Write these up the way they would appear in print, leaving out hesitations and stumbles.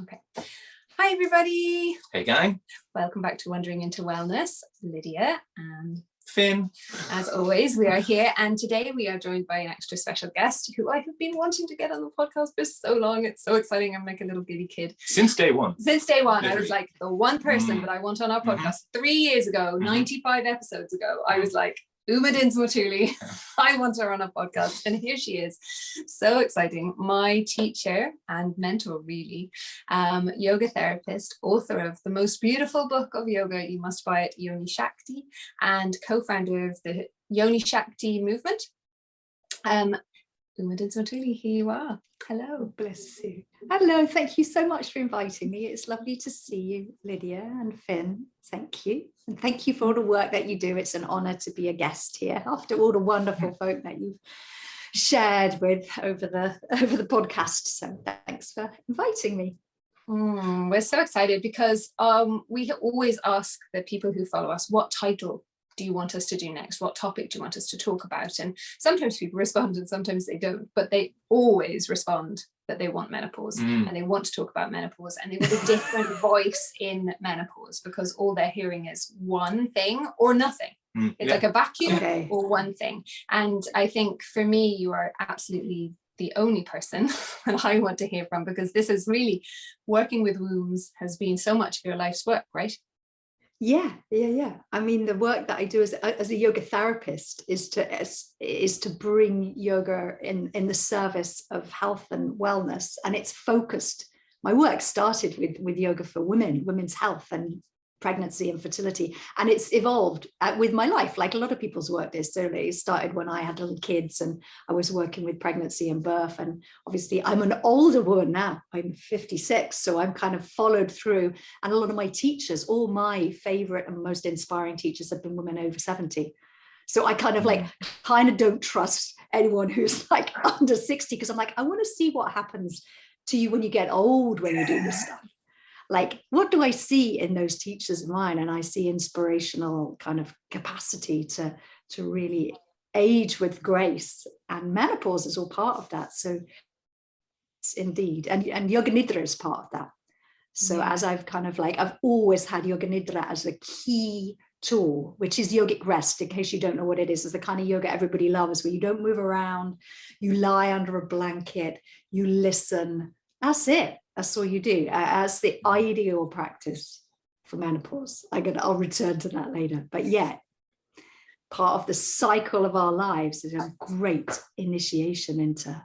Okay. Hi, everybody. Hey, gang. Welcome back to Wandering into Wellness. Lydia and Finn. As always, we are here, and today we are joined by an extra special guest who I have been wanting to get on the podcast for so long. It's so exciting. I'm like a little giddy kid. Since day one. I was like, the one person that I want on our podcast 3 years ago, 95 episodes ago, I was like, Uma Dinsmore Tuli, I want her on a podcast, and here she is. So exciting. My teacher and mentor, really, yoga therapist, author of the most beautiful book of yoga, you must buy it, Yoni Shakti, and co-founder of the Yoni Shakti movement. Uma Dinsmore Tuli, here you are. Hello. Bless you. Hello, thank you so much for inviting me. It's lovely to see you, Lydia and Finn. Thank you. And thank you for all the work that you do. It's an honour to be a guest here after all the wonderful folk that you've shared with over the podcast. So thanks for inviting me. We're so excited because we always ask the people who follow us, what title do you want us to do next? What topic do you want us to talk about? And sometimes people respond and sometimes they don't, but they always respond that they want menopause and they want to talk about menopause, and they want a different voice in menopause because all they're hearing is one thing or nothing. It's like a vacuum or one thing. And I think for me, you are absolutely the only person that I want to hear from, because this is really, working with wombs has been so much of your life's work, right? Yeah. I mean, the work that I do as a yoga therapist is to bring yoga in the service of health and wellness, and it's focused. My work started with yoga for women's health and pregnancy and fertility, and it's evolved with my life, like a lot of people's work is. So it started when I had little kids and I was working with pregnancy and birth, and obviously I'm an older woman now, I'm 56, so I'm kind of followed through, and a lot of my teachers, all my favorite and most inspiring teachers, have been women over 70. So I kind of don't trust anyone who's like under 60, because I'm like, I want to see what happens to you when you get old, when you do this stuff. Like, what do I see in those teachers of mine? And I see inspirational kind of capacity to really age with grace, and menopause is all part of that. So indeed, and yoga nidra is part of that. So as I've I've always had yoga nidra as a key tool, which is yogic rest, in case you don't know what it is. It's the kind of yoga everybody loves, where you don't move around, you lie under a blanket, you listen. That's it. That's all you do. As the ideal practice for menopause. I'll return to that later. But yeah, part of the cycle of our lives is a great initiation into.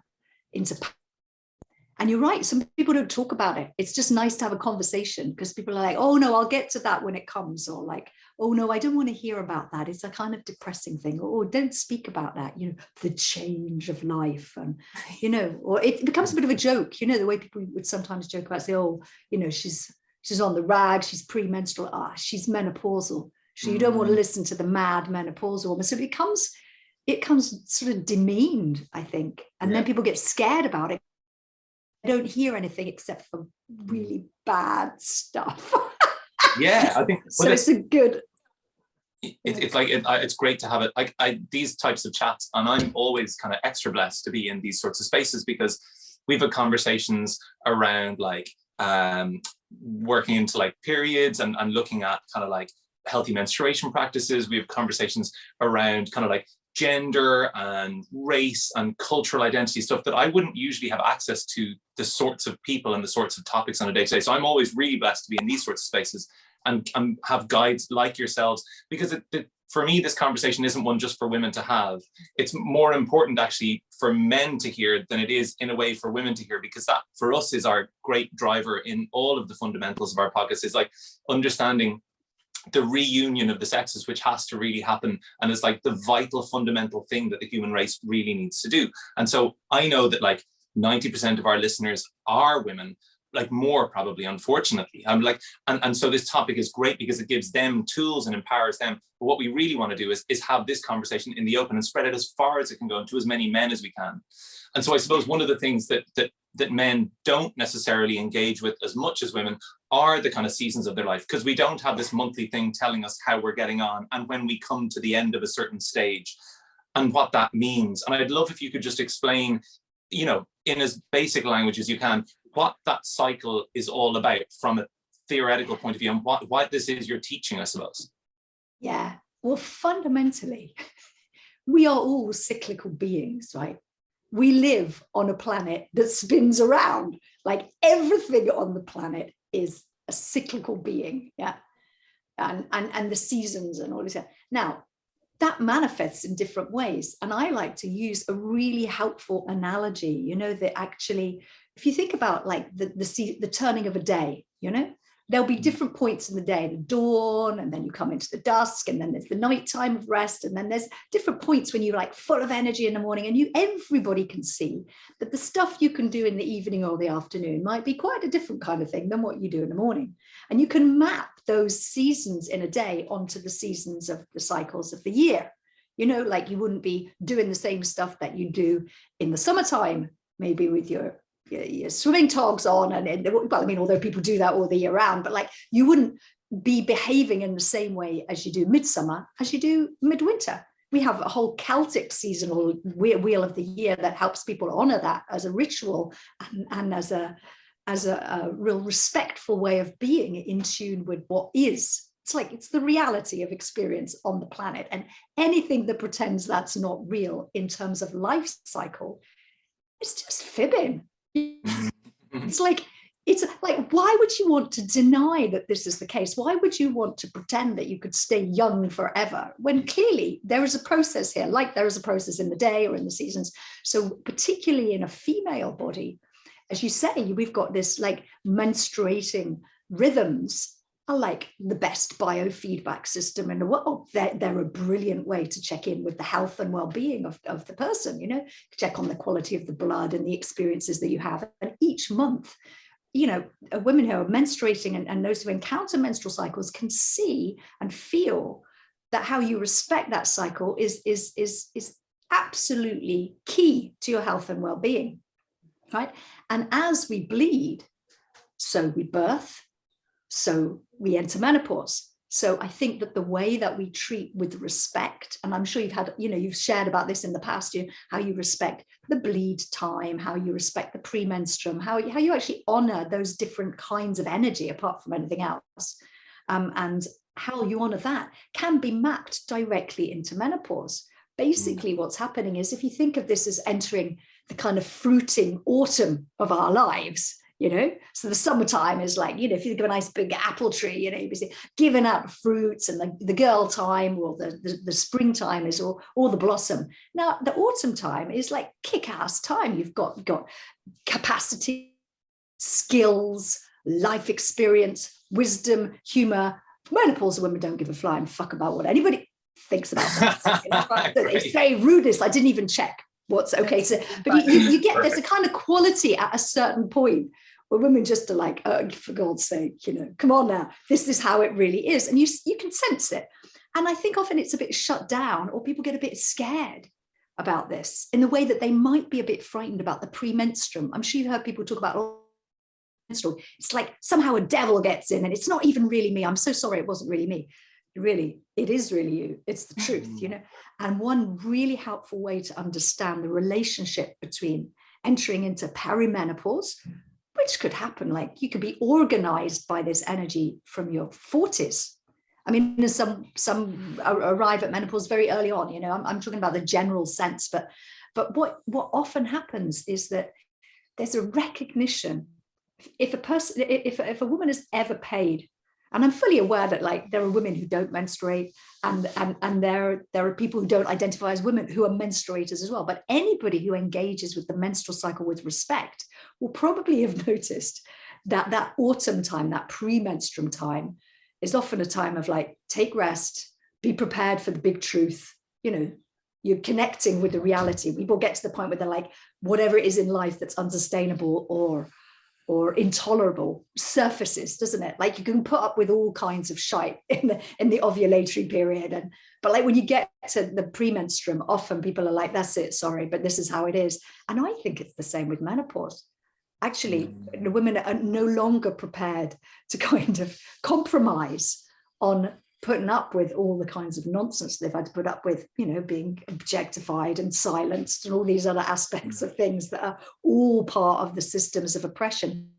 And you're right, some people don't talk about it. It's just nice to have a conversation, because people are like, oh no, I'll get to that when it comes, or like, oh no, I don't want to hear about that. It's a kind of depressing thing, or don't speak about that, the change of life, and or it becomes a bit of a joke, the way people would sometimes joke about, say, oh, she's on the rag, she's premenstrual, she's menopausal. So you don't want to listen to the mad menopausal woman. So it becomes sort of demeaned, I think, and then people get scared about it. I don't hear anything except for really bad stuff. Yeah, I think so. It's a good. It's great to have it. These types of chats, and I'm always kind of extra blessed to be in these sorts of spaces, because we've had conversations around working into periods and looking at kind of healthy menstruation practices. We have conversations around kind of gender and race and cultural identity stuff that I wouldn't usually have access to, the sorts of people and the sorts of topics on a day-to-day. So I'm always really blessed to be in these sorts of spaces and have guides like yourselves, because for me, this conversation isn't one just for women to have. It's more important actually for men to hear than it is in a way for women to hear, because that for us is our great driver in all of the fundamentals of our podcast, is understanding the reunion of the sexes, which has to really happen, and is the vital fundamental thing that the human race really needs to do. And so I know that 90% of our listeners are women, more probably, unfortunately. And so this topic is great because it gives them tools and empowers them. But what we really want to do is have this conversation in the open and spread it as far as it can go into as many men as we can. And so I suppose one of the things that men don't necessarily engage with as much as women are the kind of seasons of their life, because we don't have this monthly thing telling us how we're getting on and when we come to the end of a certain stage and what that means. And I'd love if you could just explain, in as basic language as you can, what that cycle is all about from a theoretical point of view, and what this is you're teaching, I suppose. Yeah, well, fundamentally, we are all cyclical beings, right? We live on a planet that spins around. Like everything on the planet is a cyclical being, yeah, and the seasons and all this. Now, that manifests in different ways, and I like to use a really helpful analogy. You know, that actually, if you think about like the turning of a day, you know, there'll be different points in the day, the dawn, and then you come into the dusk, and then there's the night time of rest, and then there's different points when you're like full of energy in the morning, and everybody can see that the stuff you can do in the evening or the afternoon might be quite a different kind of thing than what you do in the morning. And you can map those seasons in a day onto the seasons of the cycles of the year. You know, like you wouldn't be doing the same stuff that you do in the summertime, maybe with your swimming togs on, and well, I mean, although people do that all the year round, but like you wouldn't be behaving in the same way as you do midsummer as you do midwinter. We have a whole Celtic seasonal wheel of the year that helps people honor that as a ritual and as a real respectful way of being in tune with what is. It's like it's the reality of experience on the planet, and anything that pretends that's not real in terms of life cycle is just fibbing. It's like why would you want to deny that this is the case? Why would you want to pretend that you could stay young forever when clearly there is a process here, like there is a process in the day or in the seasons? So particularly in a female body, as you say, we've got this like menstruating rhythms are like the best biofeedback system in the world. They're a brilliant way to check in with the health and well-being of the person, you know, check on the quality of the blood and the experiences that you have. And each month, you know, women who are menstruating and those who encounter menstrual cycles can see and feel that how you respect that cycle is absolutely key to your health and well-being, right? And as we bleed, so we birth, so we enter menopause. So I think that the way that we treat with respect, and I'm sure you've had, you know, you've shared about this in the past, how you respect the bleed time, how you respect the premenstruum, how you actually honor those different kinds of energy apart from anything else, and how you honor that can be mapped directly into menopause. Basically, what's happening is, if you think of this as entering the kind of fruiting autumn of our lives, you know, so the summertime is like, you know, if you think of a nice big apple tree, you know, you're basically giving out fruits, and the girl time or the springtime is all the blossom. Now, the autumn time is like kick-ass time. You've got capacity, skills, life experience, wisdom, humor. Menopause women don't give a flying fuck about what anybody thinks about that. You know? They say rudeness. I didn't even check what's okay to, but you get, there's a kind of quality at a certain point where women just are like, oh, for God's sake, you know, come on now, this is how it really is. And you can sense it. And I think often it's a bit shut down, or people get a bit scared about this in the way that they might be a bit frightened about the premenstruum. I'm sure you've heard people talk about menstrual. It's like somehow a devil gets in and it's not even really me. I'm so sorry, it wasn't really me. Really, it is really you. It's the truth, you know. And one really helpful way to understand the relationship between entering into perimenopause, which could happen, like you could be organized by this energy from your 40s. I mean, some arrive at menopause very early on, you know. I'm talking about the general sense, but what often happens is that there's a recognition. If a woman is ever paid, and I'm fully aware that like there are women who don't menstruate, and there are people who don't identify as women who are menstruators as well. But anybody who engages with the menstrual cycle with respect will probably have noticed that autumn time, that premenstruum time, is often a time of like, take rest, be prepared for the big truth. You know, you're connecting with the reality. People get to the point where they're like, whatever it is in life that's unsustainable or intolerable surfaces, doesn't it? Like you can put up with all kinds of shite in the ovulatory period, but like when you get to the premenstruum, often people are like, that's it, sorry, but this is how it is. And I think it's the same with menopause. Actually, the women are no longer prepared to kind of compromise on putting up with all the kinds of nonsense they've had to put up with, you know, being objectified and silenced and all these other aspects of things that are all part of the systems of oppression,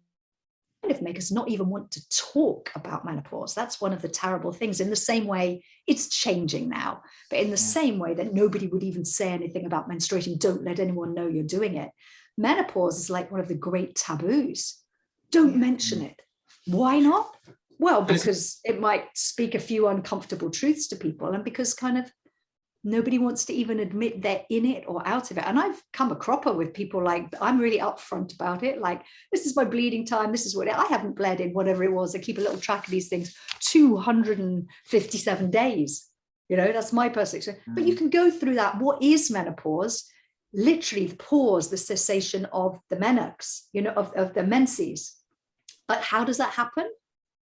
kind of make us not even want to talk about menopause. That's one of the terrible things. In the same way, it's changing now, but in the same way that nobody would even say anything about menstruating, don't let anyone know you're doing it. Menopause is like one of the great taboos. Don't mention it. Why not? Well, because it might speak a few uncomfortable truths to people, and because kind of nobody wants to even admit they're in it or out of it. And I've come a cropper with people like, I'm really upfront about it. Like, this is my bleeding time. This is what I haven't bled in whatever it was. I keep a little track of these things, 257 days. You know, that's my personal experience. But you can go through that. What is menopause? Literally the pause, the cessation of the menarche, you know, of the menses. But how does that happen?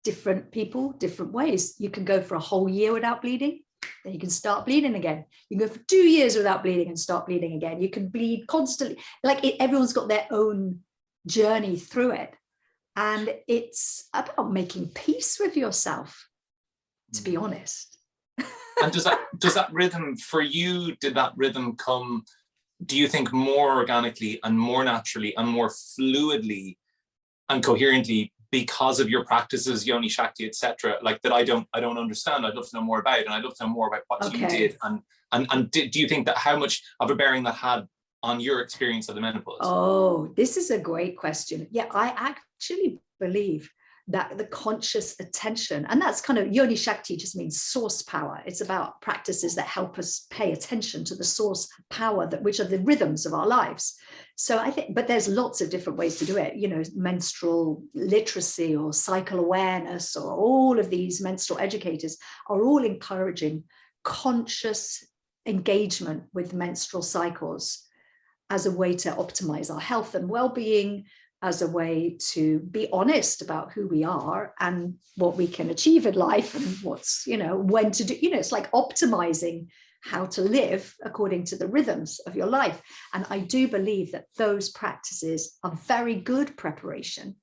Different people, different ways. You can go for a whole year without bleeding, then you can start bleeding again. You can go for 2 years without bleeding and start bleeding again. You can bleed constantly. Like everyone's got their own journey through it. And it's about making peace with yourself, to be honest. And does that rhythm for you, did that rhythm come, do you think, more organically and more naturally and more fluidly and coherently because of your practices, yoni, shakti, etc., like that I don't understand? I'd love to know more about, and I'd love to know more about what you did, and do you think that how much of a bearing that had on your experience of the menopause? Oh, this is a great question. Yeah, I actually believe that the conscious attention, and that's kind of yoni shakti just means source power. It's about practices that help us pay attention to the source power, that which are the rhythms of our lives. So I think, but there's lots of different ways to do it, you know, menstrual literacy or cycle awareness, or all of these menstrual educators are all encouraging conscious engagement with menstrual cycles as a way to optimize our health and well-being, as a way to be honest about who we are and what we can achieve in life, and what's, you know, when to do, you know, it's like optimizing how to live according to the rhythms of your life. And I do believe that those practices are very good preparation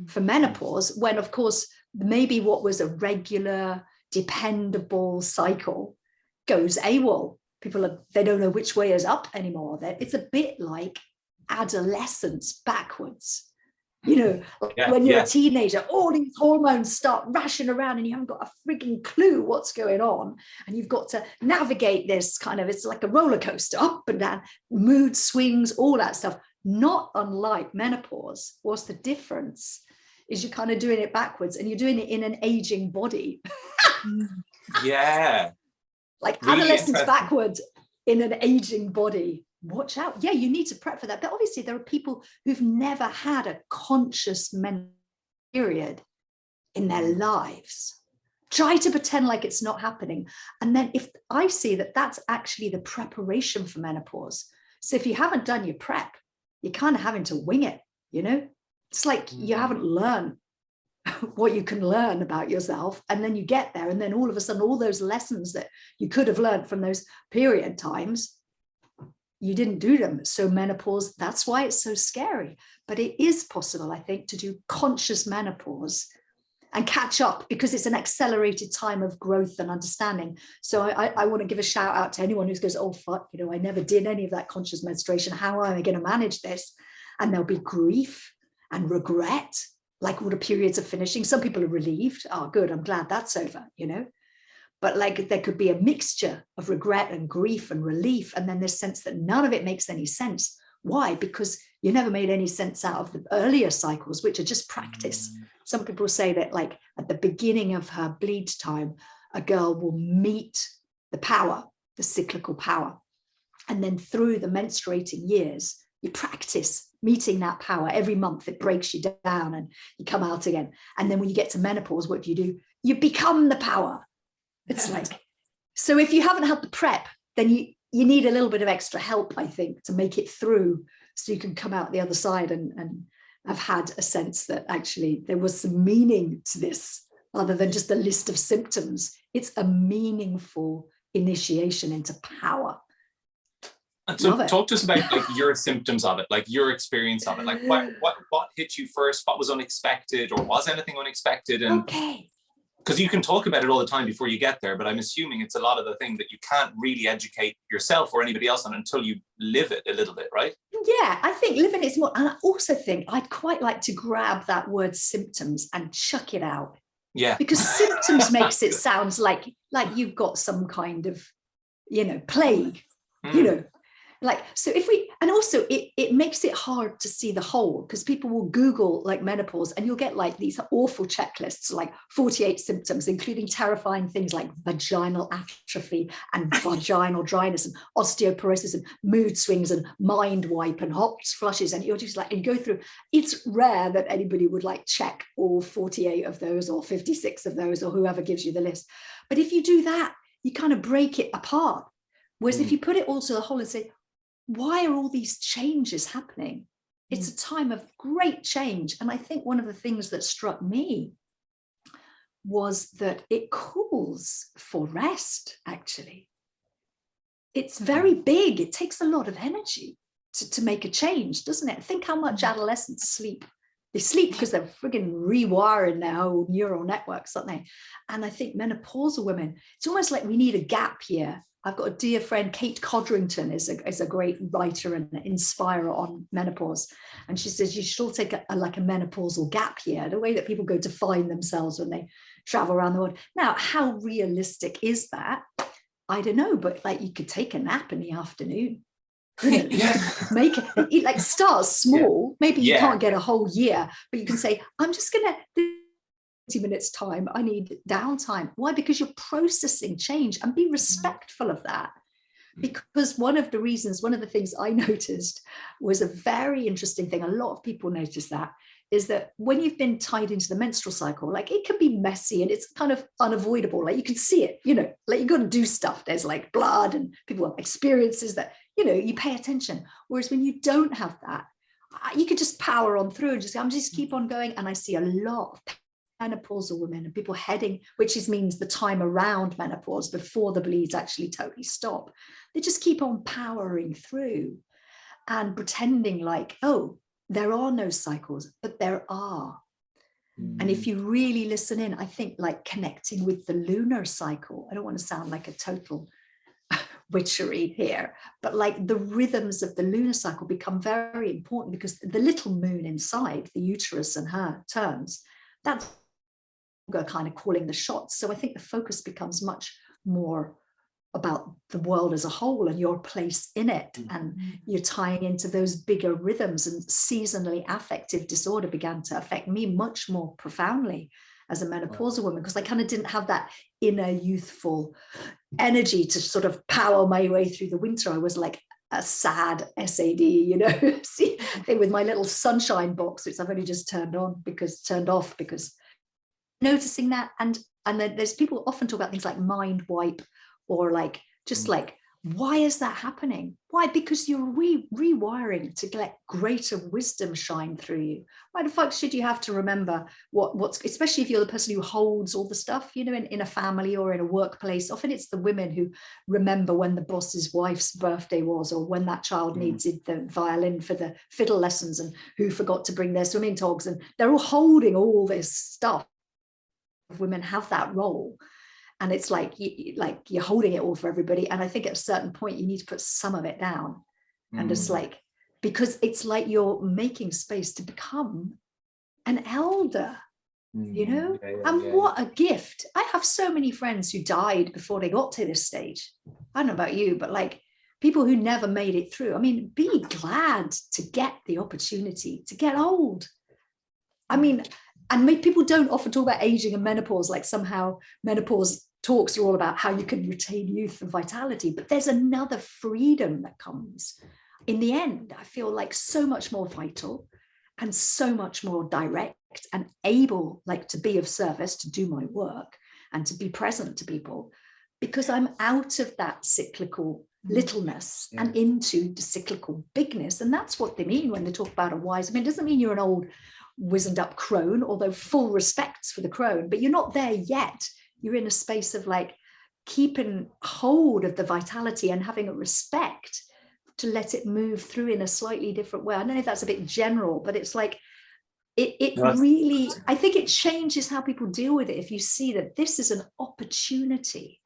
for menopause, when of course maybe what was a regular dependable cycle goes AWOL. They don't know which way is up anymore. It's a bit like adolescence backwards, you know, when you're a teenager, all these hormones start rushing around and you haven't got a freaking clue what's going on, and you've got to navigate this kind of, it's like a roller coaster, up and down, mood swings, all that stuff. Not unlike menopause. What's the difference is you're kind of doing it backwards, and you're doing it in an aging body. Like really adolescence backwards in an aging body. Watch out. Yeah, you need to prep for that. But obviously there are people who've never had a conscious menstrual period in their lives. Try to pretend like it's not happening. And then if I see that that's actually the preparation for menopause. So if you haven't done your prep, you're kind of having to wing it, you know? It's like you haven't learned what you can learn about yourself, and then you get there, and then all of a sudden all those lessons that you could have learned from those period times, you didn't do them. So menopause, that's why it's so scary. But it is possible, I think, to do conscious menopause and catch up, because it's an accelerated time of growth and understanding. So I want to give a shout out to anyone who goes, oh, fuck, you know, I never did any of that conscious menstruation. How am I going to manage this? And there'll be grief and regret, like all the periods are finishing. Some people are relieved. Oh, good, I'm glad that's over, you know. But like there could be a mixture of regret and grief and relief, and then this sense that none of it makes any sense. Why? Because you never made any sense out of the earlier cycles, which are just practice. Some people say that like at the beginning of her bleed time, a girl will meet the power, the cyclical power. And then through the menstruating years, you practice meeting that power. Every month it breaks you down and you come out again. And then when you get to menopause, what do? You become the power. It's like, so if you haven't had the prep, then you need a little bit of extra help, I think, to make it through, so you can come out the other side and have had a sense that actually there was some meaning to this, other than just a list of symptoms. It's a meaningful initiation into power. And so talk to us about like your symptoms of it, like your experience of it, like what hit you first, what was unexpected, or was anything unexpected? And okay. Because you can talk about it all the time before you get there, but I'm assuming it's a lot of the thing that you can't really educate yourself or anybody else on until you live it a little bit, right? Yeah, I think living it's more, and I also think I'd quite like to grab that word symptoms and chuck it out. Yeah. Because symptoms makes it sound like you've got some kind of, plague, like, so if we, and also it makes it hard to see the whole, because people will Google like menopause and you'll get like these awful checklists, like 48 symptoms, including terrifying things like vaginal atrophy and vaginal dryness and osteoporosis and mood swings and mind wipe and hot flushes. And you're just like, and you go through, it's rare that anybody would like check all 48 of those or 56 of those or whoever gives you the list. But if you do that, you kind of break it apart. Whereas if you put it all to the whole and say, why are all these changes happening? It's a time of great change. And I think one of the things that struck me was that it calls for rest, actually. It's very big. It takes a lot of energy to make a change, doesn't it? Think how much adolescents sleep. They sleep because they're frigging rewiring their whole neural networks, aren't they? And I think menopausal women, it's almost like we need a gap year. I've got a dear friend, Kate Codrington is a great writer and inspirer on menopause. And she says you should all take a menopausal gap year, the way that people go to find themselves when they travel around the world. Now, how realistic is that? I don't know, but like you could take a nap in the afternoon. Make it like start small. Maybe you can't get a whole year, but you can say, I'm just going to 20 minutes time, I need downtime. Why? Because you're processing change, and be respectful of that. Because one of the things I noticed was a very interesting thing. A lot of people notice that is that when you've been tied into the menstrual cycle, like it can be messy and it's kind of unavoidable. Like you can see it, like you got to do stuff. There's like blood and people have experiences that, you pay attention. Whereas when you don't have that, you could just power on through and just say, I'm just keep on going. And I see a lot of menopausal women and people heading, which means the time around menopause before the bleeds actually totally stop. They just keep on powering through and pretending like, oh, there are no cycles, but there are. And if you really listen in, I think like connecting with the lunar cycle, I don't want to sound like a total witchery here, but like the rhythms of the lunar cycle become very important, because the little moon inside the uterus and her turns, that's kind of calling the shots. So I think the focus becomes much more about the world as a whole and your place in it, and you're tying into those bigger rhythms. And seasonally affective disorder began to affect me much more profoundly as a menopausal woman, because I kind of didn't have that inner youthful energy to sort of power my way through the winter. I was like a sad SAD, see, with my little sunshine box, which I've only just turned off because noticing that. And then there's people often talk about things like mind wipe, or like just like, why is that happening? Why? Because you're rewiring to let greater wisdom shine through you. Why the fuck should you have to remember what's, especially if you're the person who holds all the stuff, in a family or in a workplace. Often it's the women who remember when the boss's wife's birthday was, or when that child needed the violin for the fiddle lessons, and who forgot to bring their swimming togs, and they're all holding all this stuff. Women have that role, and it's like you're holding it all for everybody. And I think at a certain point you need to put some of it down, and it's like, because it's like you're making space to become an elder, what a gift. I have so many friends who died before they got to this stage. I don't know about you, but like people who never made it through. I mean, be glad to get the opportunity to get old. I mean, and people don't often talk about aging and menopause, like somehow menopause talks are all about how you can retain youth and vitality, but there's another freedom that comes. In the end, I feel like so much more vital and so much more direct and able, like, to be of service, to do my work and to be present to people, because I'm out of that cyclical littleness and into the cyclical bigness. And that's what they mean when they talk about a wise. I mean, it doesn't mean you're an old wizened up crone, although full respects for the crone, but you're not there yet. You're in a space of like keeping hold of the vitality and having a respect to let it move through in a slightly different way. I don't know if that's a bit general, but it's like it really, I think it changes how people deal with it if you see that this is an opportunity.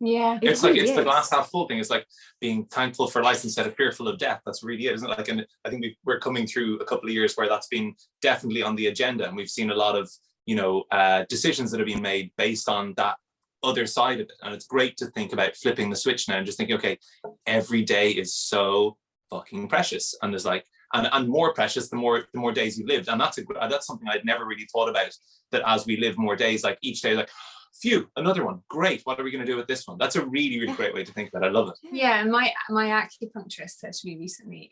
Yeah, it's like, it's the glass half full thing. It's like being thankful for life instead of fearful of death. That's really it, isn't it? Like, and I think we're coming through a couple of years where that's been definitely on the agenda, and we've seen a lot of, you know, decisions that have been made based on that other side of it. And it's great to think about flipping the switch now and just thinking, okay, every day is so fucking precious, and there's like, and more precious the more days you've lived. And that's something I'd never really thought about, that as we live more days, like each day, like, phew, another one, great, what are we going to do with this one? That's a really, really great way to think about it. I love it. Yeah, and my acupuncturist said to me recently,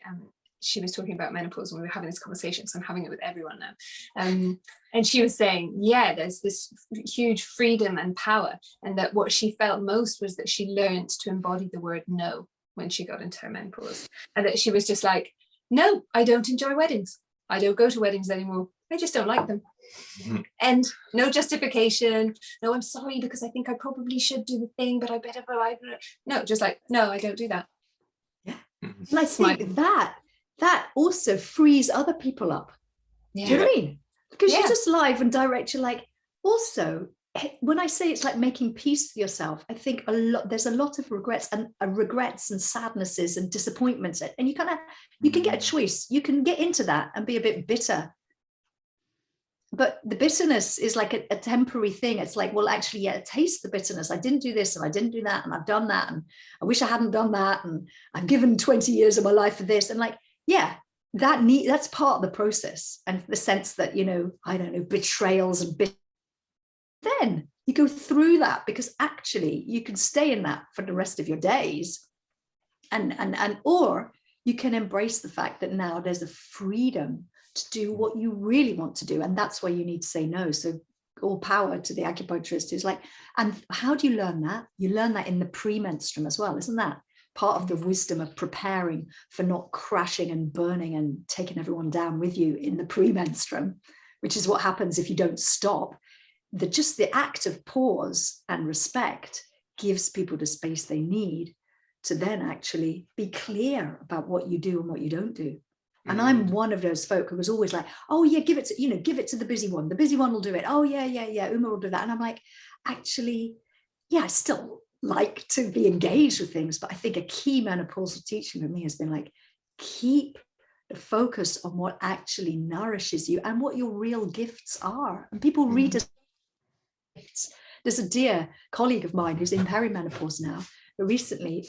she was talking about menopause, and we were having this conversation, because I'm having it with everyone now, and she was saying, yeah, there's this huge freedom and power, and that what she felt most was that she learned to embody the word no when she got into her menopause, and that she was just like, no, I don't enjoy weddings, I don't go to weddings anymore, I just don't like them. And no justification, no, I'm sorry, because I think I probably should do the thing, but I better, no, just like, no, I don't do that. Yeah. And I think that also frees other people up. Yeah. Do you know what I mean? Because you're just live and direct. You're like, also, when I say it's like making peace with yourself, I think there's a lot of regrets and sadnesses and disappointments, and you can get a choice. You can get into that and be a bit bitter, but the bitterness is like a temporary thing. It's like, well, actually, yeah, taste the bitterness. I didn't do this and I didn't do that, and I've done that, and I wish I hadn't done that, and I've given 20 years of my life for this, and like, yeah, that's part of the process. And the sense that, you know, I don't know, betrayals and then you go through that, because actually you can stay in that for the rest of your days, and or you can embrace the fact that now there's a freedom to do what you really want to do, and that's why you need to say no. So all power to the acupuncturist who's like, and how do you learn that? You learn that in the premenstruum as well. Isn't that part of the wisdom of preparing for not crashing and burning and taking everyone down with you in the premenstruum, which is what happens if you don't stop. Just the act of pause and respect gives people the space they need to then actually be clear about what you do and what you don't do. And I'm one of those folk who was always like, oh yeah, give it to the busy one. The busy one will do it. Oh yeah, Uma will do that. And I'm like, actually, yeah, I still like to be engaged with things, but I think a key menopausal teaching for me has been like, keep the focus on what actually nourishes you and what your real gifts are. And people read as gifts. There's a dear colleague of mine who's in perimenopause now, but recently,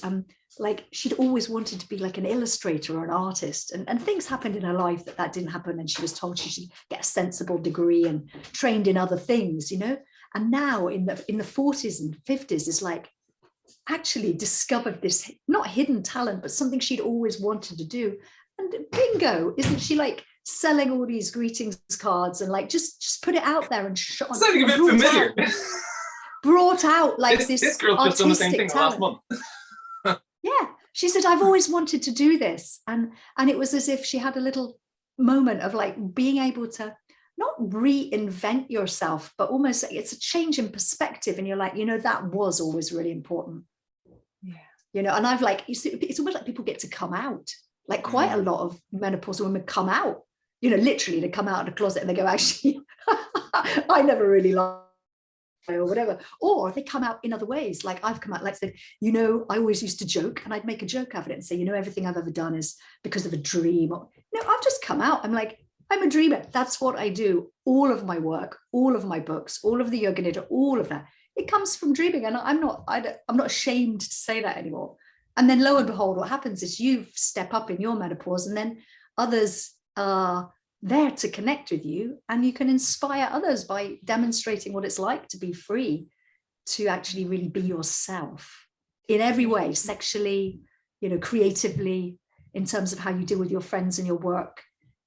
like, she'd always wanted to be like an illustrator or an artist, and things happened in her life that didn't happen, and she was told she should get a sensible degree and trained in other things, you know. And now in the 40s and 50s is like actually discovered this not hidden talent, but something she'd always wanted to do. And bingo, isn't she like selling all these greetings cards and like just put it out there and shot? Sounding a bit familiar. Brought out like this girl just done the same thing last month. Yeah, she said, I've always wanted to do this, and it was as if she had a little moment of like being able to not reinvent yourself, but almost it's a change in perspective, and you're like, you know, that was always really important. Yeah, you know. And I've like, it's almost like people get to come out, like quite a lot of menopausal women come out, you know, literally they come out of the closet and they go, actually I never really liked or whatever, or they come out in other ways. Like I've come out like said, you know, I always used to joke, and I'd make a joke out of it and say, you know, everything I've ever done is because of a dream. Or, you know, I've just come out, I'm like, I'm a dreamer. That's what I do. All of my work, all of my books, all of the yoga nidra, all of that, it comes from dreaming. And I'm not ashamed to say that anymore. And then lo and behold, what happens is you step up in your menopause, and then others are there to connect with you, and you can inspire others by demonstrating what it's like to be free, to actually really be yourself in every way, sexually, you know, creatively, in terms of how you deal with your friends and your work,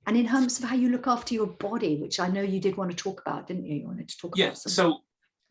and in terms of how you look after your body, which I know you did want to talk about, didn't you? You wanted to talk about something. So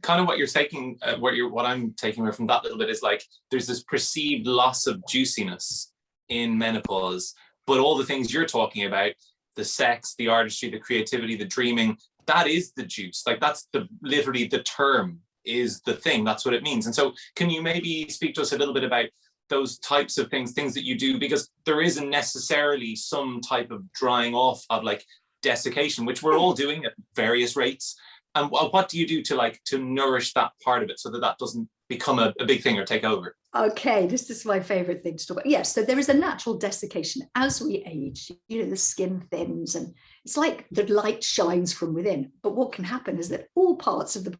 kind of what you're taking, what I'm taking away from that little bit is like, there's this perceived loss of juiciness in menopause, but all the things you're talking about, the sex, the artistry, the creativity, the dreaming, that is the juice. Like that's literally the term is the thing. That's what it means. And so can you maybe speak to us a little bit about those types of things that you do? Because there isn't necessarily some type of drying off of like desiccation, which we're all doing at various rates. And what do you do to nourish that part of it so that that doesn't become a big thing or take over? Okay, this is my favorite thing to talk about. Yes, so there is a natural desiccation as we age. The skin thins and it's like the light shines from within. But what can happen is that all parts of the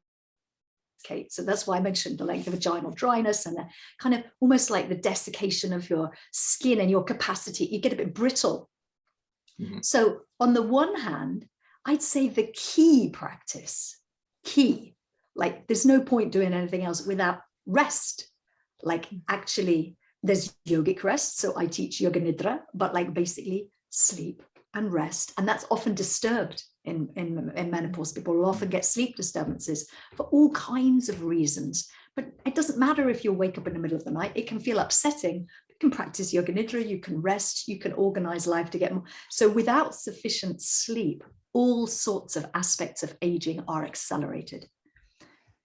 body, so that's why I mentioned the vaginal dryness and the kind of almost like the desiccation of your skin and your capacity. You get a bit brittle. Mm-hmm. So on the one hand, I'd say the key practice, like there's no point doing anything else without rest. Like actually there's yogic rest. So I teach yoga nidra, but like basically sleep and rest. And that's often disturbed in menopause. People will often get sleep disturbances for all kinds of reasons. But it doesn't matter if you wake up in the middle of the night. It can feel upsetting. You can practice yoga nidra, you can rest, you can organize life to get more. So without sufficient sleep, all sorts of aspects of aging are accelerated.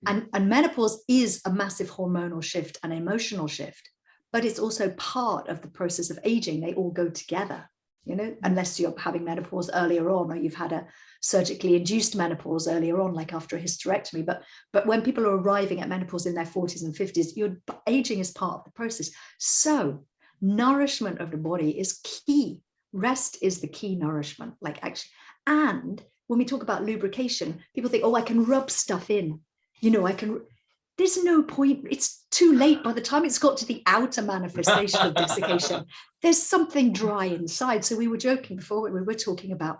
And menopause is a massive hormonal shift and emotional shift, but it's also part of the process of aging. They all go together, unless you're having menopause earlier on, or you've had a surgically induced menopause earlier on, like after a hysterectomy. But when people are arriving at menopause in their 40s and 50s, your aging is part of the process. So nourishment of the body is key. Rest is the key nourishment, like actually. And when we talk about lubrication, people think, oh, I can rub stuff in. There's no point. It's too late. By the time it's got to the outer manifestation of desiccation, there's something dry inside. So we were joking before, we were talking about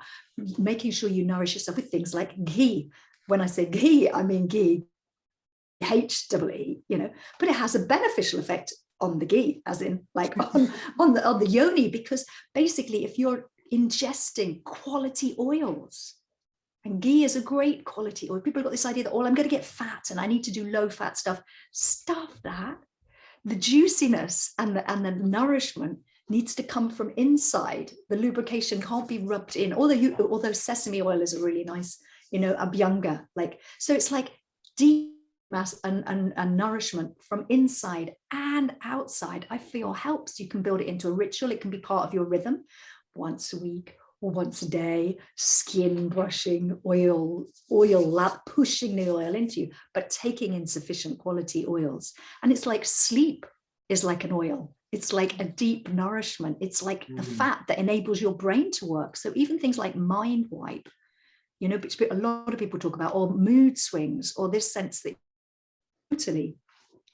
making sure you nourish yourself with things like ghee. When I say ghee, I mean ghee, H-E-E, but it has a beneficial effect on the ghee, as in like on the yoni, because basically if you're ingesting quality oils, and ghee is a great quality oil. People have got this idea that, I'm going to get fat and I need to do low fat stuff. Stuff that. The juiciness and the nourishment needs to come from inside. The lubrication can't be rubbed in. Although sesame oil is a really nice, abhyanga. So it's like deep mass and nourishment from inside and outside, I feel helps. You can build it into a ritual. It can be part of your rhythm once a week or once a day, skin brushing, oil lap, pushing the oil into you, but taking in sufficient quality oils. And it's like sleep is like an oil. It's like a deep nourishment. It's like the fat that enables your brain to work. So even things like mind wipe, which a lot of people talk about, or mood swings, or this sense that totally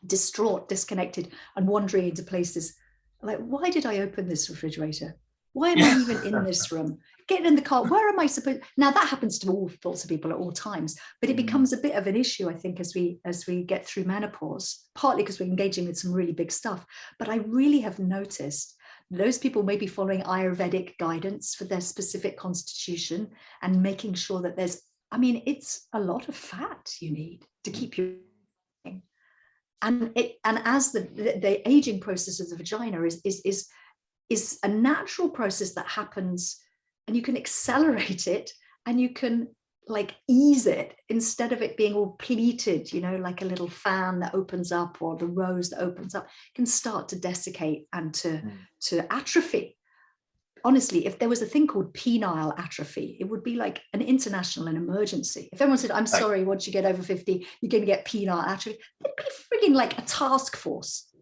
distraught, disconnected, and wandering into places like, why did I open this refrigerator? Why am I even in this room? Get in the car. Where am I supposed? Now that happens to all sorts of people at all times, but it becomes a bit of an issue, I think, as we get through menopause. Partly because we're engaging with some really big stuff. But I really have noticed those people may be following Ayurvedic guidance for their specific constitution and making sure that it's a lot of fat you need to keep you. And as the aging process of the vagina is a natural process that happens, and you can accelerate it and you can ease it instead of it being all pleated, like a little fan that opens up, or the rose that opens up, can start to desiccate and to atrophy. Honestly, if there was a thing called penile atrophy, it would be like an international emergency. If everyone said, I'm sorry, once you get over 50, you're going to get penile atrophy, there'd be frigging like a task force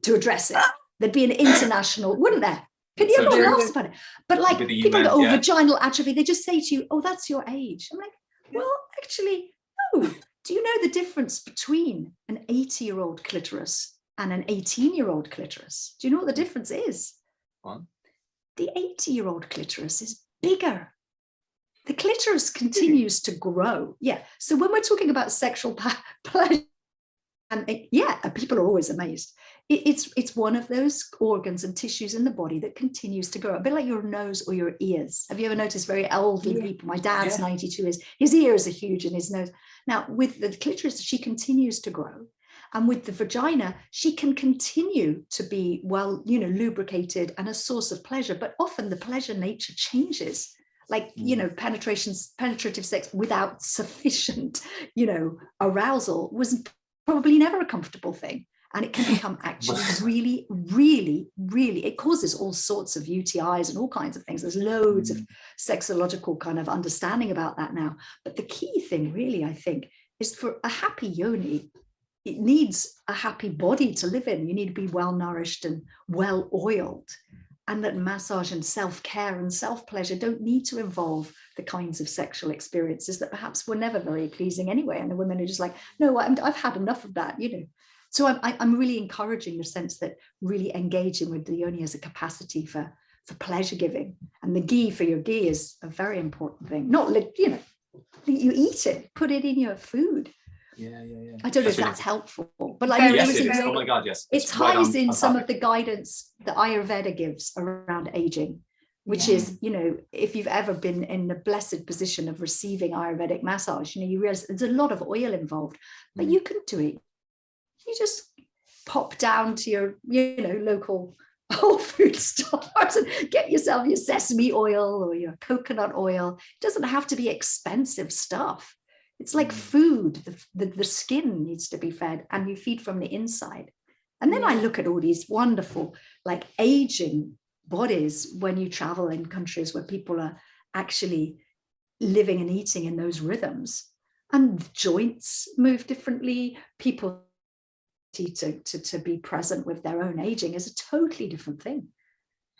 to address it. There'd be an international, wouldn't there? Can you not laugh about it? But people go, vaginal atrophy, they just say to you, oh, that's your age. I'm like, well, actually, no. Do you know the difference between an 80-year-old clitoris and an 18-year-old clitoris? Do you know what the difference is? What? The 80-year-old clitoris is bigger. The clitoris continues to grow. Yeah. So when we're talking about sexual pleasure, and people are always amazed. It's one of those organs and tissues in the body that continues to grow, a bit like your nose or your ears. Have you ever noticed very elderly people? My dad's 92, his ears are huge and his nose. Now, with the clitoris, she continues to grow. And with the vagina, she can continue to be lubricated and a source of pleasure, but often the pleasure nature changes. Penetrative sex without sufficient, arousal was probably never a comfortable thing. And it can become actually really, really, really, it causes all sorts of UTIs and all kinds of things. There's loads of sexological kind of understanding about that now. But the key thing really, I think, is for a happy yoni, it needs a happy body to live in. You need to be well nourished and well oiled. And that massage and self-care and self-pleasure don't need to involve the kinds of sexual experiences that perhaps were never very pleasing anyway. And the women are just like, no, I've had enough of that, you know. So I'm really encouraging the sense that really engaging with the yoni as a capacity for pleasure giving. And the ghee for your ghee is a very important thing. Not, you know, you eat it, put it in your food. Yeah. I don't know if that's helpful, but like, yes, it is. Oh my God, yes. It ties in some of the guidance that Ayurveda gives around aging, which is, you know, if you've ever been in the blessed position of receiving Ayurvedic massage, you know, you realize there's a lot of oil involved, but you can do it. You just pop down to your, you know, local whole food stores and get yourself your sesame oil or your coconut oil. It doesn't have to be expensive stuff. It's like food. The skin needs to be fed, and you feed from the inside. And then I look at all these wonderful, like, aging bodies when you travel in countries where people are actually living and eating in those rhythms, and joints move differently. People to be present with their own aging is a totally different thing.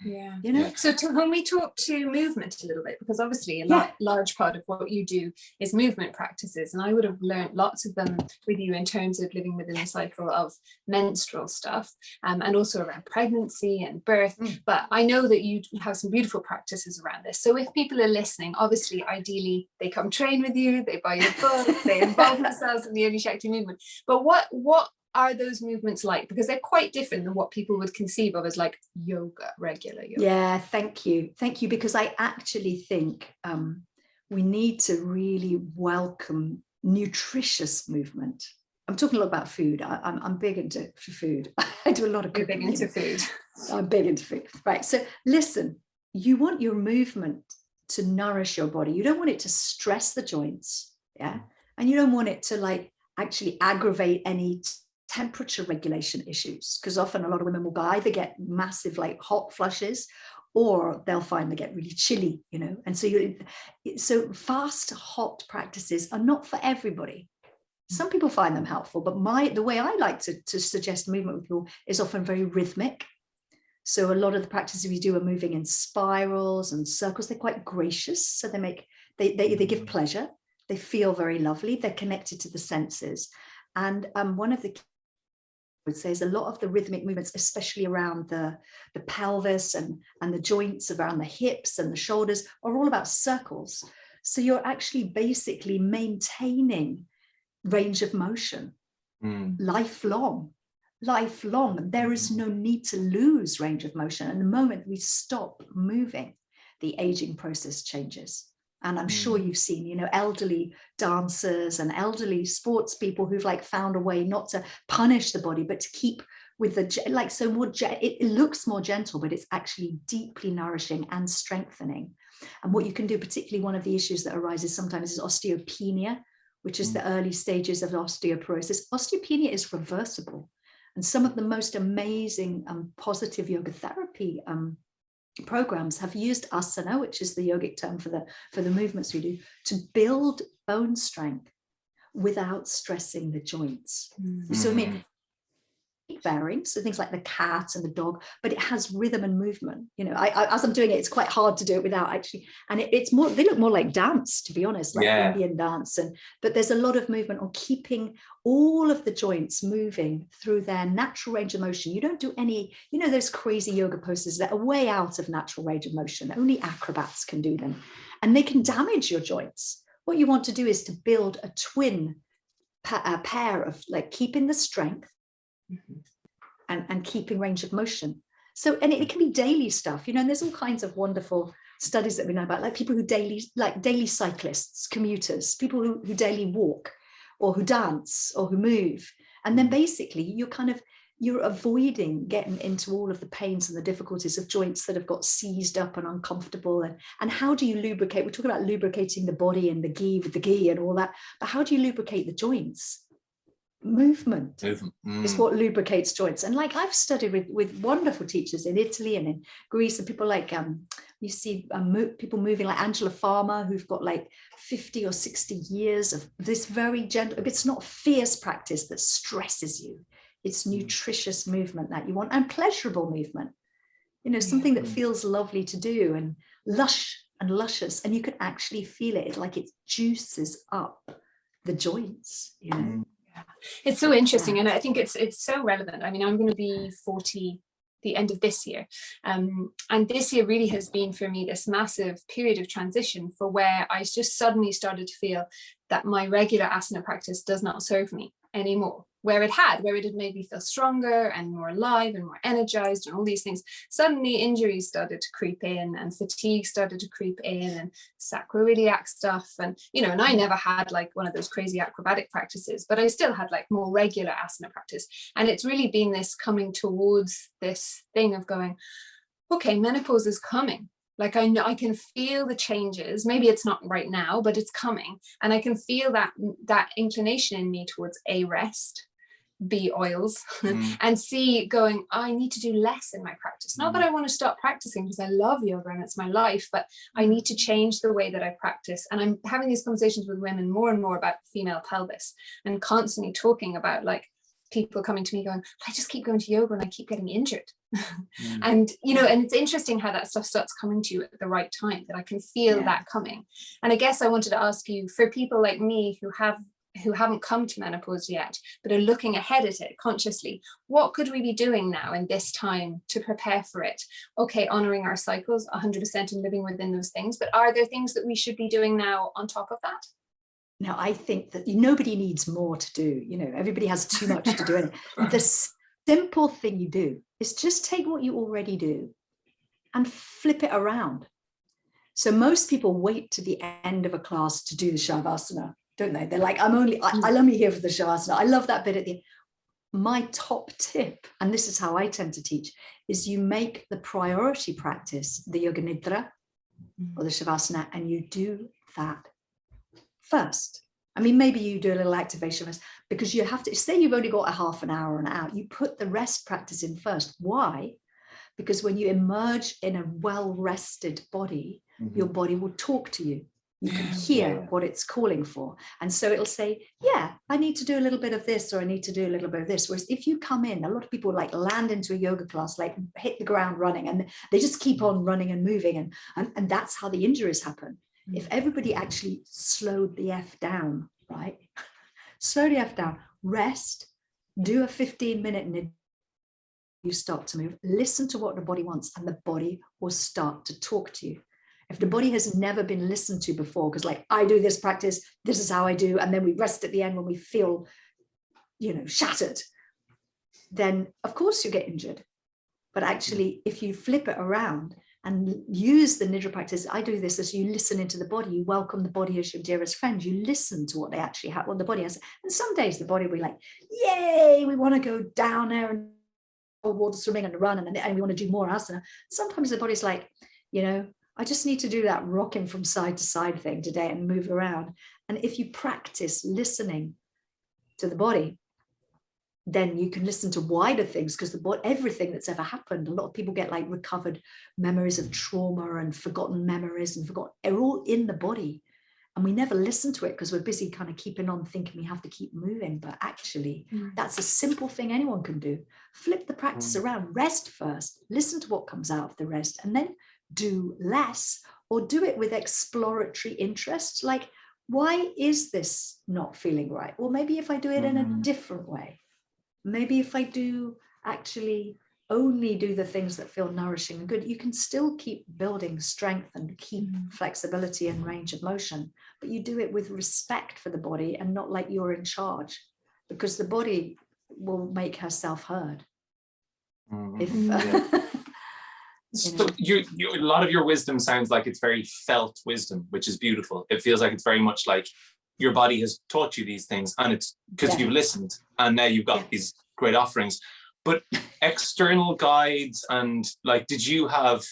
You know. So when we talk to movement a little bit, because obviously large part of what you do is movement practices, and I would have learned lots of them with you in terms of living within the cycle of menstrual stuff, and also around pregnancy and birth. But I know that you have some beautiful practices around this. So if people are listening, obviously ideally they come train with you, they buy your book, they involve themselves in the Yoni Shakti movement. But what are those movements like? Because they're quite different than what people would conceive of as like yoga, regular yoga. Yeah, thank you, because I actually think we need to really welcome nutritious movement. I'm talking a lot about food. I'm big into food. I do a lot of cooking. You're big into food. I'm big into food. Right. So listen, you want your movement to nourish your body. You don't want it to stress the joints. Yeah. And you don't want it to like actually aggravate any temperature regulation issues, because often a lot of women will either get massive like hot flushes, or they'll find they get really chilly, you know. And so fast hot practices are not for everybody. Some people find them helpful, but the way I like to suggest movement with people is often very rhythmic. So a lot of the practices we do are moving in spirals and circles. They're quite gracious, so they give pleasure. They feel very lovely. They're connected to the senses. And one of the I would say is a lot of the rhythmic movements, especially around the pelvis and the joints around the hips and the shoulders, are all about circles. So you're actually basically maintaining range of motion lifelong. There is no need to lose range of motion. And the moment we stop moving, the aging process changes. And I'm sure you've seen, you know, elderly dancers and elderly sports people who've like found a way not to punish the body, but to keep with the, like, so more, it looks more gentle, but it's actually deeply nourishing and strengthening. And what you can do, particularly one of the issues that arises sometimes is osteopenia, which is the early stages of osteoporosis. Osteopenia is reversible. And some of the most amazing positive yoga therapy programs have used asana, which is the yogic term for the movements we do, to build bone strength without stressing the joints. So I mean, bearing, so things like the cat and the dog, but it has rhythm and movement. You know, as I'm doing it, it's quite hard to do it without actually, and it's more, they look more like dance, to be honest, like Indian dance. But there's a lot of movement on keeping all of the joints moving through their natural range of motion. You don't do any, you know, those crazy yoga poses that are way out of natural range of motion. Only acrobats can do them, and they can damage your joints. What you want to do is to build a twin pair of like keeping the strength and keeping range of motion. So, and it can be daily stuff, you know, and there's all kinds of wonderful studies that we know about, like people who daily cyclists, commuters, people who daily walk, or who dance, or who move. And then basically you're avoiding getting into all of the pains and the difficulties of joints that have got seized up and uncomfortable. And how do you lubricate? We're talking about lubricating the body and the ghee with the ghee and all that, but how do you lubricate the joints? movement. It's what lubricates joints. And like I've studied with wonderful teachers in Italy and in Greece, and people like you see people moving like Angela Farmer, who've got like 50 or 60 years of this very gentle, it's not fierce practice that stresses you. It's nutritious movement that you want, and pleasurable movement, you know, something that feels lovely to do and lush and luscious, and you can actually feel it like it juices up the joints, you know. It's so interesting, and I think it's so relevant. I mean, I'm going to be 40 the end of this year, and this year really has been for me this massive period of transition, for where I just suddenly started to feel that my regular asana practice does not serve me anymore. Where it had made me feel stronger and more alive and more energized and all these things, suddenly injuries started to creep in, and fatigue started to creep in, and sacroiliac stuff, and you know, and I never had like one of those crazy acrobatic practices, but I still had like more regular asana practice. And it's really been this coming towards this thing of going, okay, menopause is coming. Like I know I can feel the changes. Maybe it's not right now, but it's coming, and I can feel that inclination in me towards A, rest, B, oils, and C, going, oh, I need to do less in my practice. Not that I want to stop practicing, because I love yoga and it's my life, but I need to change the way that I practice. And I'm having these conversations with women more and more about female pelvis, and constantly talking about like people coming to me going, I just keep going to yoga and I keep getting injured. And you know, and it's interesting how that stuff starts coming to you at the right time, that I can feel that coming. And I guess I wanted to ask you, for people like me who haven't come to menopause yet, but are looking ahead at it consciously, what could we be doing now in this time to prepare for it? Okay, honoring our cycles 100% and living within those things, but are there things that we should be doing now on top of that? Now, I think that nobody needs more to do. You know, everybody has too much to do. And the simple thing you do is just take what you already do and flip it around. So most people wait to the end of a class to do the shavasana, don't they? They're like, I'm only here for the shavasana. I love that bit at the end. My top tip, and this is how I tend to teach, is you make the priority practice the yoga nidra or the shavasana, and you do that first. I mean, maybe you do a little activation first, because you have to, say you've only got a half an hour and out, you put the rest practice in first. Why? Because when you emerge in a well-rested body, your body will talk to you. You can hear what it's calling for. And so it'll say, yeah, I need to do a little bit of this, or I need to do a little bit of this. Whereas if you come in, a lot of people like land into a yoga class, like hit the ground running, and they just keep on running and moving. And that's how the injuries happen. If everybody actually slowed the F down, right? Slow the F down, rest, do a 15-minute nid, you start to move, listen to what the body wants, and the body will start to talk to you. If the body has never been listened to before, because like, I do this practice, this is how I do, and then we rest at the end when we feel, you know, shattered, then of course you get injured. But actually, if you flip it around and use the nidra practice, I do this as you listen into the body, you welcome the body as your dearest friend, you listen to what they actually have, what the body has. And some days the body will be like, yay, we want to go down there and water swimming and run, and we want to do more asana. Sometimes the body's like, you know, I just need to do that rocking from side to side thing today and move around. And if you practice listening to the body, then you can listen to wider things, because everything that's ever happened, a lot of people get like recovered memories of trauma and forgotten memories and they're all in the body. And we never listen to it because we're busy kind of keeping on thinking we have to keep moving. But actually, that's a simple thing anyone can do. Flip the practice around, rest first, listen to what comes out of the rest, and then do less, or do it with exploratory interest. Like, why is this not feeling right? Well, maybe if I do it in a different way, maybe if I do actually only do the things that feel nourishing and good, you can still keep building strength and keep flexibility and range of motion, but you do it with respect for the body and not like you're in charge, because the body will make herself heard. So a lot of your wisdom sounds like it's very felt wisdom, which is beautiful. It feels like it's very much like your body has taught you these things, and it's because you've listened, and now you've got these great offerings. But external guides, and like, did you have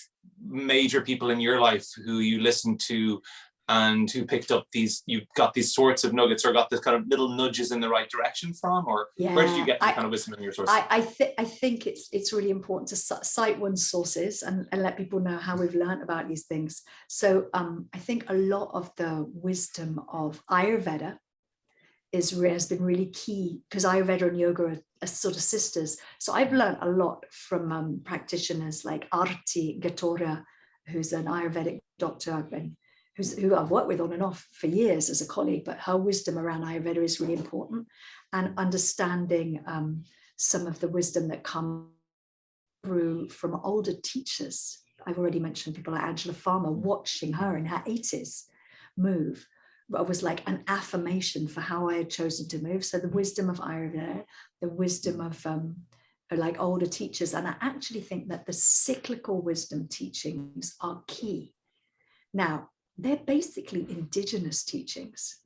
major people in your life who you listened to and who picked up these, you got these sorts of nuggets or got this kind of little nudges in the right direction from, or where did you get the kind of wisdom in your sources? I think it's really important to cite one's sources and let people know how we've learned about these things. So I think a lot of the wisdom of Ayurveda has been really key, because Ayurveda and yoga are sort of sisters. So I've learned a lot from practitioners like Arti Gatora, who's an Ayurvedic doctor and who I've worked with on and off for years as a colleague, but her wisdom around Ayurveda is really important, and understanding some of the wisdom that comes through from older teachers. I've already mentioned people like Angela Farmer. Watching her in her 80s move was like an affirmation for how I had chosen to move. So the wisdom of Ayurveda, the wisdom of like older teachers, and I actually think that the cyclical wisdom teachings are key. Now, they're basically indigenous teachings.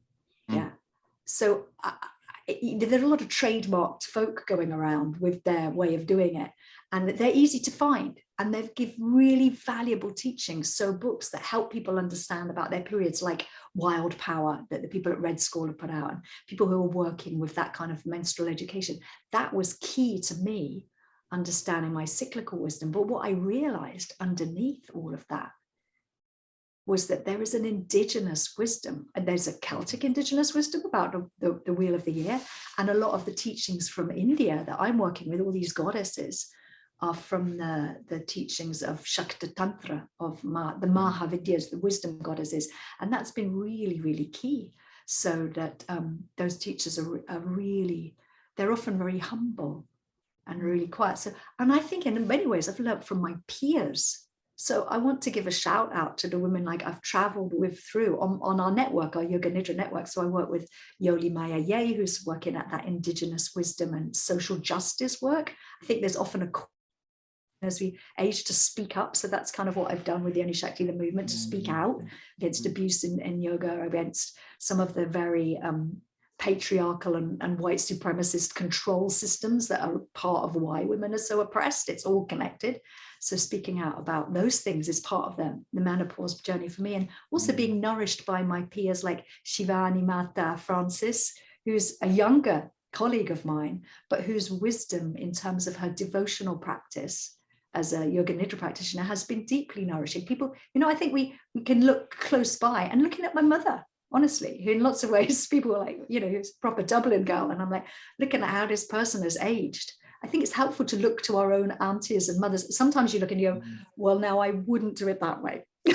Yeah. So there are a lot of trademarked folk going around with their way of doing it, and they're easy to find, and they give really valuable teachings. So books that help people understand about their periods, like Wild Power, that the people at Red School have put out, and people who are working with that kind of menstrual education. That was key to me understanding my cyclical wisdom. But what I realized underneath all of that was that there is an indigenous wisdom, and there's a Celtic indigenous wisdom about the wheel of the year, and a lot of the teachings from India that I'm working with, all these goddesses, are from the teachings of Shakti Tantra, of the Mahavidyas, the wisdom goddesses, and that's been really, really key. So that those teachers are really, they're often very humble and really quiet. So, and I think in many ways I've learned from my peers. So I want to give a shout out to the women like I've traveled with through on our network, our Yoga Nidra network. So I work with Yoli Maya Ye, who's working at that indigenous wisdom and social justice work. I think there's often a as we age to speak up. So that's kind of what I've done with the Yoni Shakti, the movement, to speak out against abuse in yoga, against some of the very patriarchal and white supremacist control systems that are part of why women are so oppressed. It's all connected. So speaking out about those things is part of the menopause journey for me, and also being nourished by my peers like Shivani Mata Francis, who's a younger colleague of mine, but whose wisdom in terms of her devotional practice as a yoga nidra practitioner has been deeply nourishing. People, I think we can look close by, and looking at my mother, honestly, who in lots of ways people are like, who's a proper Dublin girl. And I'm like, looking at how this person has aged. I think it's helpful to look to our own aunties and mothers. Sometimes you look and you go, well, now I wouldn't do it that way. And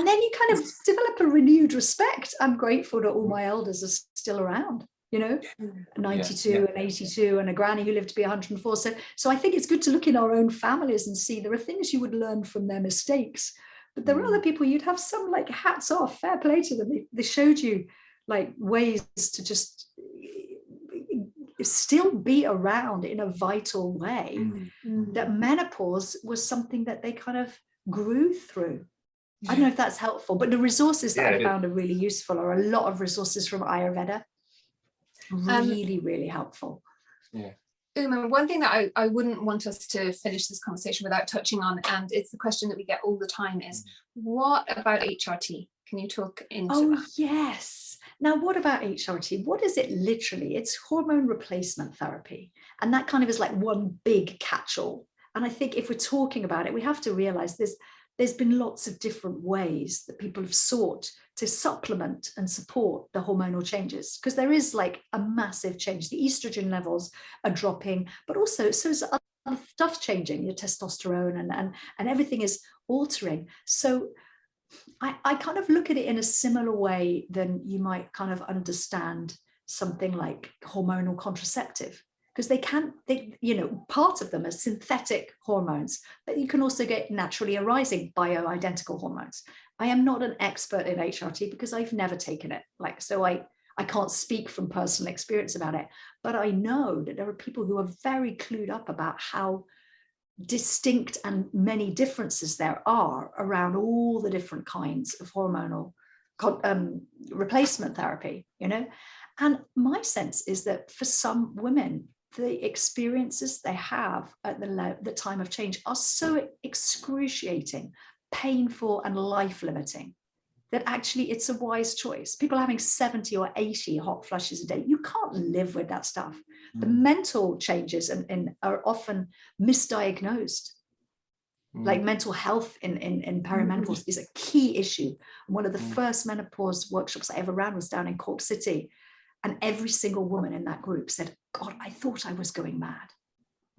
then you kind of develop a renewed respect. I'm grateful that all my elders are still around, 92 and 82, and a granny who lived to be 104. So I think it's good to look in our own families and see there are things you would learn from their mistakes. But there are other people you'd have some like hats off, fair play to them. They showed you like ways to just still be around in a vital way. That menopause was something that they kind of grew through. I don't know if that's helpful, but the resources that I found are really useful are a lot of resources from Ayurveda. Really, really helpful. Yeah. Uma, one thing that I wouldn't want us to finish this conversation without touching on, and it's the question that we get all the time, is what about HRT? Can you talk into that? Yes. Now, what about HRT? What is it literally? It's hormone replacement therapy. And that kind of is like one big catch-all. And I think if we're talking about it, we have to realize there's been lots of different ways that people have sought to supplement and support the hormonal changes, because there is like a massive change. The estrogen levels are dropping, but also so is other stuff changing, your testosterone and everything is altering. So I kind of look at it in a similar way than you might kind of understand something like hormonal contraceptive, because part of them are synthetic hormones, but you can also get naturally arising bioidentical hormones. I am not an expert in HRT because I've never taken it. So I can't speak from personal experience about it, but I know that there are people who are very clued up about how distinct and many differences there are around all the different kinds of hormonal replacement therapy, And my sense is that for some women, the experiences they have at the time of change are so excruciating, painful and life-limiting, that actually it's a wise choice. People having 70 or 80 hot flushes a day, you can't live with that stuff. The mental changes are often misdiagnosed. Like mental health in perimenopause is a key issue. One of the first menopause workshops I ever ran was down in Cork City. And every single woman in that group said, God, I thought I was going mad.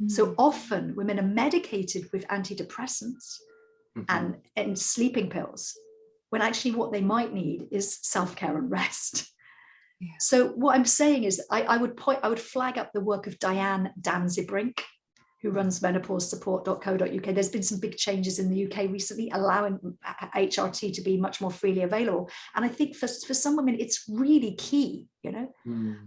So often women are medicated with antidepressants and sleeping pills, when actually what they might need is self-care and rest. Yeah. So what I'm saying is I would flag up the work of Diane Danzibrink, who runs menopausesupport.co.uk. There's been some big changes in the UK recently, allowing HRT to be much more freely available. And I think for some women, it's really key, you know.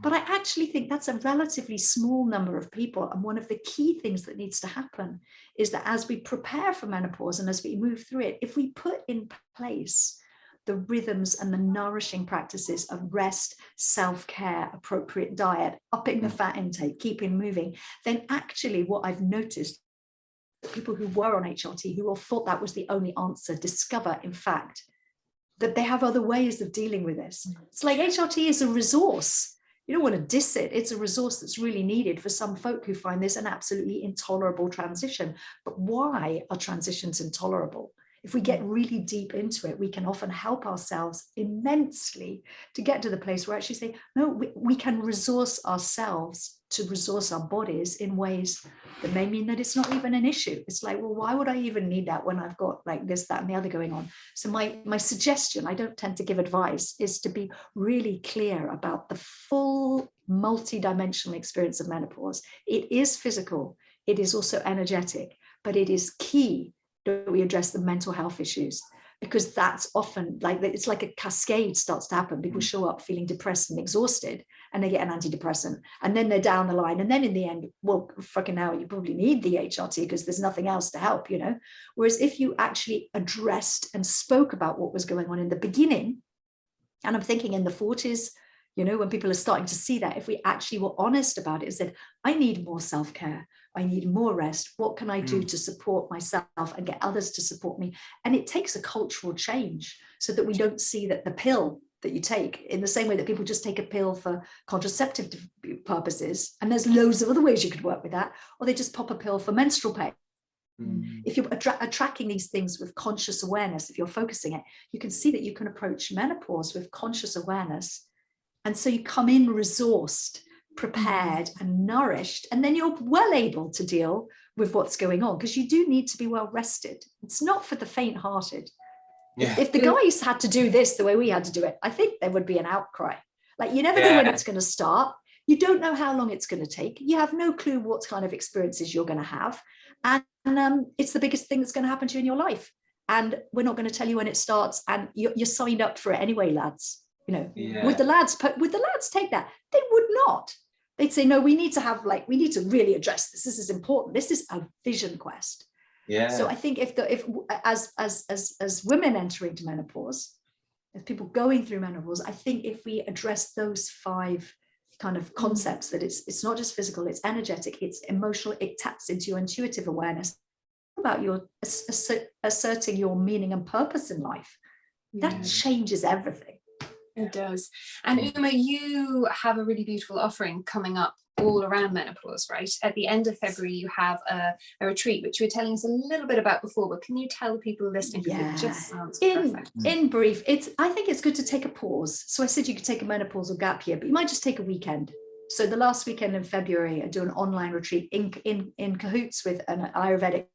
But I actually think that's a relatively small number of people. And one of the key things that needs to happen is that as we prepare for menopause and as we move through it, if we put in place the rhythms and the nourishing practices of rest, self-care, appropriate diet, upping the fat intake, keeping moving, then actually what I've noticed, people who were on HRT, who all thought that was the only answer, discover, in fact, that they have other ways of dealing with this. It's like HRT is a resource. You don't want to diss it. It's a resource that's really needed for some folk who find this an absolutely intolerable transition. But why are transitions intolerable? If we get really deep into it, we can often help ourselves immensely to get to the place where actually say, no, we can resource ourselves to resource our bodies in ways that may mean that it's not even an issue. It's like, well, why would I even need that when I've got like this, that, and the other going on? So my suggestion, I don't tend to give advice, is to be really clear about the full multi-dimensional experience of menopause. It is physical, it is also energetic, but it is key that we address the mental health issues, because that's often like, it's like a cascade starts to happen. People show up feeling depressed and exhausted and they get an antidepressant, and then they're down the line, and then in the end, well, fucking hell, you probably need the HRT because there's nothing else to help, you know. Whereas if you actually addressed and spoke about what was going on in the beginning, and I'm thinking in the 40s, you know, when people are starting to see that, if we actually were honest about it and said, I need more self-care, I need more rest, what can I do to support myself and get others to support me? And it takes a cultural change so that we don't see that the pill that you take, in the same way that people just take a pill for contraceptive purposes, and there's loads of other ways you could work with that, or they just pop a pill for menstrual pain. If you're tracking these things with conscious awareness, if you're focusing it, you can see that you can approach menopause with conscious awareness. And so you come in resourced, prepared and nourished, and then you're well able to deal with what's going on, because you do need to be well rested. It's not for the faint-hearted. Yeah. If the guys had to do this the way we had to do it, I think there would be an outcry. Like, you never know when it's going to start. You don't know how long it's going to take. You have no clue what kind of experiences you're going to have. And it's the biggest thing that's going to happen to you in your life. And we're not going to tell you when it starts. And you're signed up for it anyway, lads. You know, would the lads take that? They would not. They'd say, no, we need to really address this. This is important. This is a vision quest. Yeah. So I think if as women entering into menopause, as people going through menopause, I think if we address those 5 kind of concepts, that it's not just physical, it's energetic, it's emotional, it taps into your intuitive awareness about your asserting your meaning and purpose in life. That changes everything. It does. And Uma, you have a really beautiful offering coming up all around menopause, right? At the end of February, you have a retreat, which you were telling us a little bit about before, but can you tell people listening? Because it just sounds perfect. In brief, I think it's good to take a pause. So I said you could take a menopausal gap year, but you might just take a weekend. So the last weekend in February, I do an online retreat in cahoots with an Ayurvedic.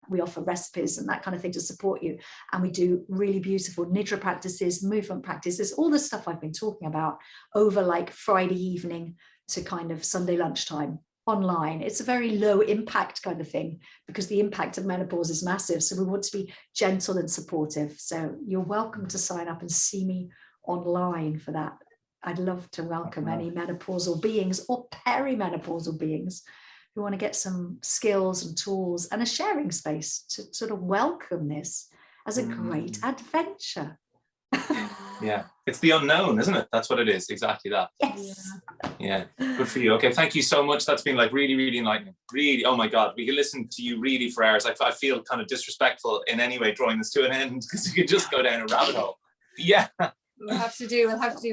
We offer recipes and that kind of thing to support you. And we do really beautiful nidra practices, movement practices, all the stuff I've been talking about over like Friday evening to kind of Sunday lunchtime online. It's a very low impact kind of thing, because the impact of menopause is massive. So we want to be gentle and supportive. So you're welcome to sign up and see me online for that. I'd love to welcome any menopausal beings or perimenopausal beings who want to get some skills and tools and a sharing space to sort of welcome this as a great adventure. Yeah, it's the unknown, isn't it? That's what it is. Exactly that. Yes. Yeah, good for you. Okay, thank you so much. That's been like really, really enlightening. Really, oh my God, we could listen to you really for hours. I feel kind of disrespectful in any way drawing this to an end because we could just go down a rabbit hole. Yeah. We'll have to do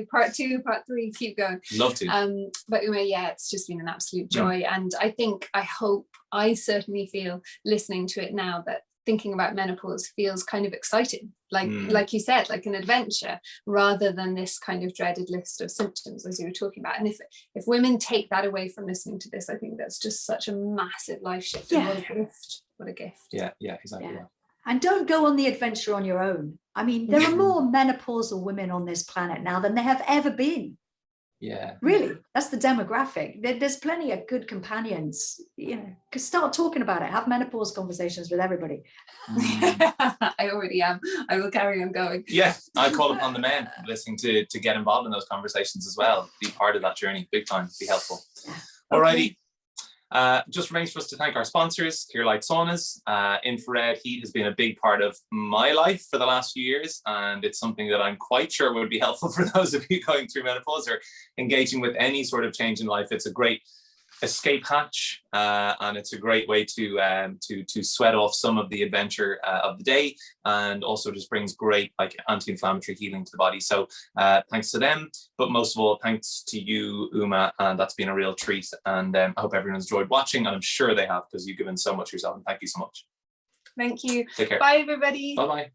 part 2, part 3, keep going. Love to. But Uma, yeah, it's just been an absolute joy. And I hope, I certainly feel listening to it now that thinking about menopause feels kind of exciting, like you said, like an adventure, rather than this kind of dreaded list of symptoms as you were talking about. And if women take that away from listening to this, I think that's just such a massive life shift. And what a gift. Yeah, exactly. Yeah. And don't go on the adventure on your own. I mean, there are more menopausal women on this planet now than there have ever been. Yeah. Really, that's the demographic. There's plenty of good companions, because start talking about it. Have menopause conversations with everybody. I already am. I will carry on going. Yeah, I call upon the men listening to get involved in those conversations as well. Be part of that journey, big time. Be helpful. Yeah. Alrighty. Just remains for us to thank our sponsors, Clear Light Saunas. Infrared heat has been a big part of my life for the last few years, and it's something that I'm quite sure would be helpful for those of you going through menopause or engaging with any sort of change in life. It's a great escape hatch, and it's a great way to sweat off some of the adventure of the day, and also just brings great like anti-inflammatory healing to the body. So thanks to them, but most of all thanks to you, Uma, and that's been a real treat. And I hope everyone's enjoyed watching, and I'm sure they have, because you've given so much yourself, and thank you so much. Thank you. Take care. Bye everybody. Bye bye.